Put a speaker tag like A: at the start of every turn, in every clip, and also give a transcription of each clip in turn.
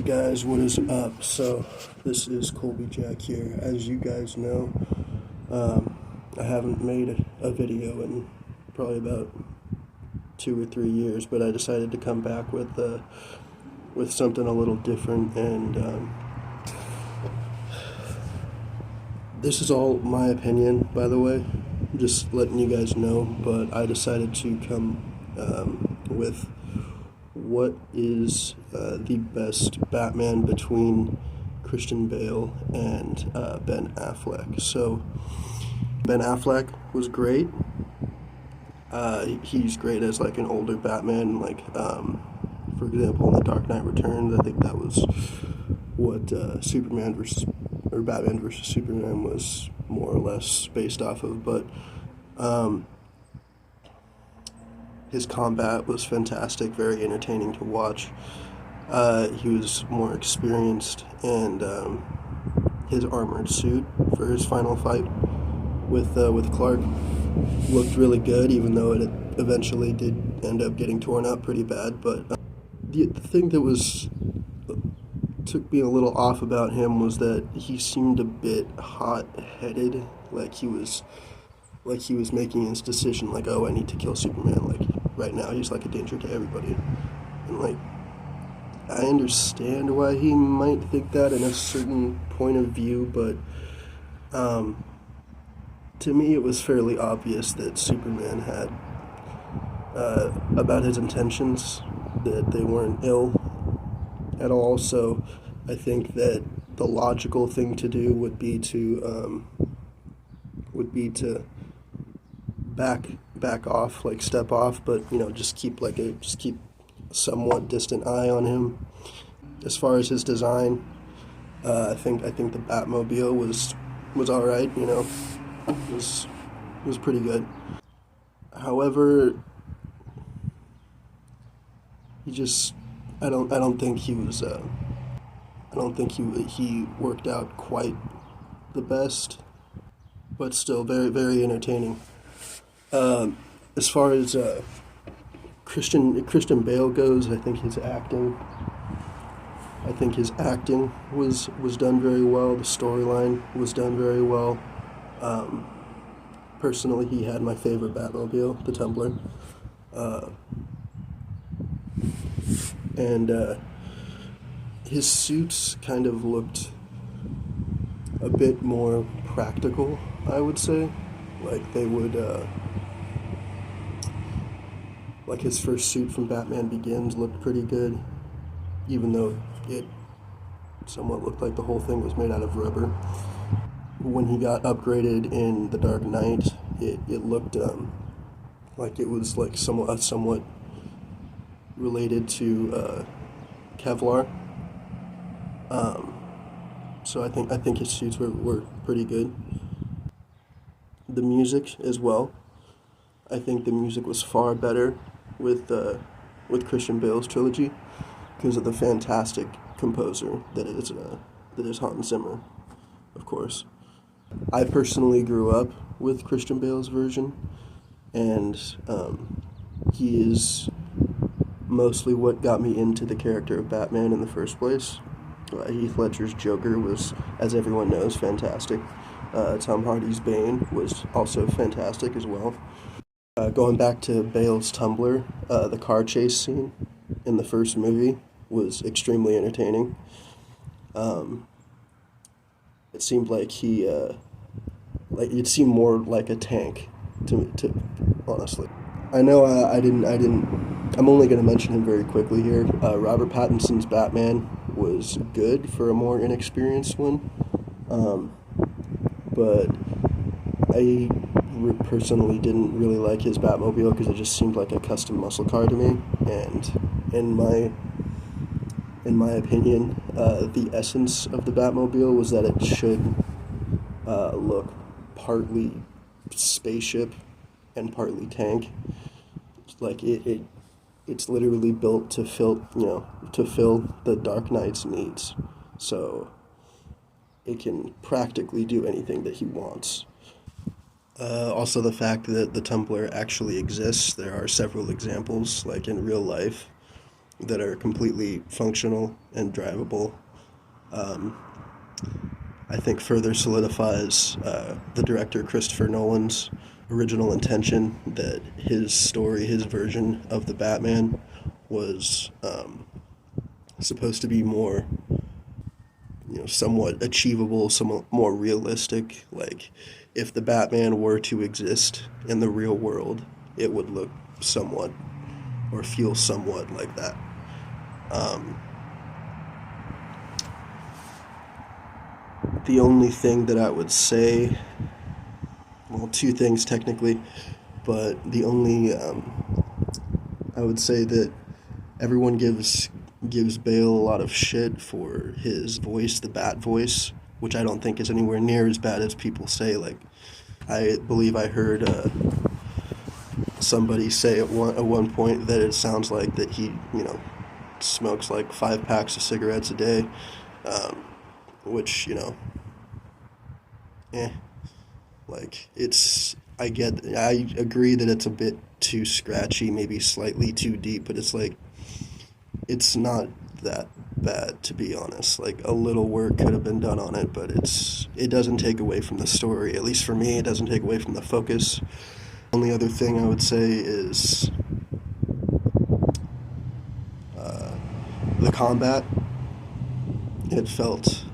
A: Hey guys, what is up? So, this is Colby Jack here. As you guys know, I haven't made a video in probably about 2 or 3 years, but I decided to come back with something a little different, and this is all my opinion, by the way. Just letting you guys know, but I decided to come with what is the best Batman between Christian Bale and Ben Affleck. So Ben Affleck was great. He's great as like an older Batman, like for example in The Dark Knight Returns. I think that was what Batman versus Superman was more or less based off of, but his combat was fantastic, very entertaining to watch. He was more experienced, and his armored suit for his final fight with Clark looked really good, even though it eventually did end up getting torn up pretty bad. But the thing that took me a little off about him was that he seemed a bit hot-headed, like he was making his decision, like, oh, I need to kill Superman, like, right now he's like a danger to everybody. And like, I understand why he might think that in a certain point of view, but to me it was fairly obvious that Superman had about his intentions, that they weren't ill at all. So I think that the logical thing to do would be to back off, like step off, but just keep a somewhat distant eye on him. As far as his design, I think the Batmobile was all right. Was pretty good. However, I don't think he was I don't think he worked out quite the best, but still very, very entertaining. As far as Christian Bale goes, I think his acting was done very well. The storyline was done very well. Personally, he had my favorite Batmobile, the Tumbler, and his suits kind of looked a bit more practical, I would say. Like they would, like his first suit from Batman Begins looked pretty good, even though it somewhat looked like the whole thing was made out of rubber. When he got upgraded in The Dark Knight, it looked like it was like somewhat related to Kevlar. So I think his suits were pretty good. The music as well. I think the music was far better with Christian Bale's trilogy because of the fantastic composer that is Hans Zimmer, of course. I personally grew up with Christian Bale's version, and he is mostly what got me into the character of Batman in the first place. Heath Ledger's Joker was, as everyone knows, fantastic. Tom Hardy's Bane was also fantastic as well. Going back to Bale's Tumbler, the car chase scene in the first movie was extremely entertaining. It seemed like it seemed more like a tank to honestly. I know I'm only going to mention him very quickly here. Robert Pattinson's Batman was good for a more inexperienced one, but I personally didn't really like his Batmobile because it just seemed like a custom muscle car to me. And in my opinion, the essence of the Batmobile was that it should look partly spaceship and partly tank. Like it's literally built to fill the Dark Knight's needs, so it can practically do anything that he wants. Also, the fact that the Tumbler actually exists. There are several examples, like in real life, that are completely functional and drivable. Um, I think further solidifies the director Christopher Nolan's original intention that his story, his version of the Batman, was supposed to be more, somewhat achievable, somewhat more realistic. Like, if the Batman were to exist in the real world, it would look somewhat or feel somewhat like that. Um, the only thing that I would say, well, two things technically, but the only, I would say that everyone gives Bale a lot of shit for his voice, the Bat voice, which I don't think is anywhere near as bad as people say. Like, I believe I heard somebody say at one point that it sounds like that he, smokes like 5 packs of cigarettes a day, which, eh, like, I agree that it's a bit too scratchy, maybe slightly too deep, but it's like, it's not that bad, to be honest. Like, a little work could have been done on it, but it doesn't take away from the story. At least for me, it doesn't take away from the focus. Only other thing I would say is the combat. It felt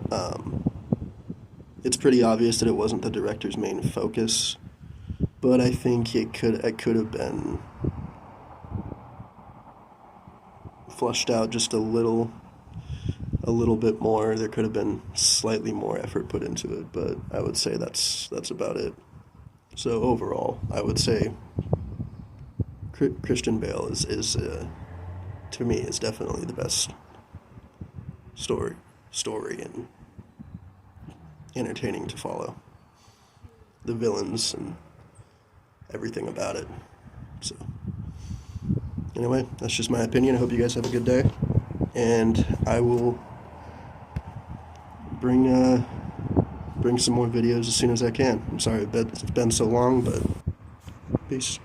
A: it's pretty obvious that it wasn't the director's main focus, but I think it could have been flushed out just a little bit more. There could have been slightly more effort put into it, but I would say that's about it. So overall, I would say Christian Bale is to me is definitely the best story and entertaining to follow. The villains and everything about it. So anyway, that's just my opinion. I hope you guys have a good day, and I will bring some more videos as soon as I can. I'm sorry it's been so long, but peace.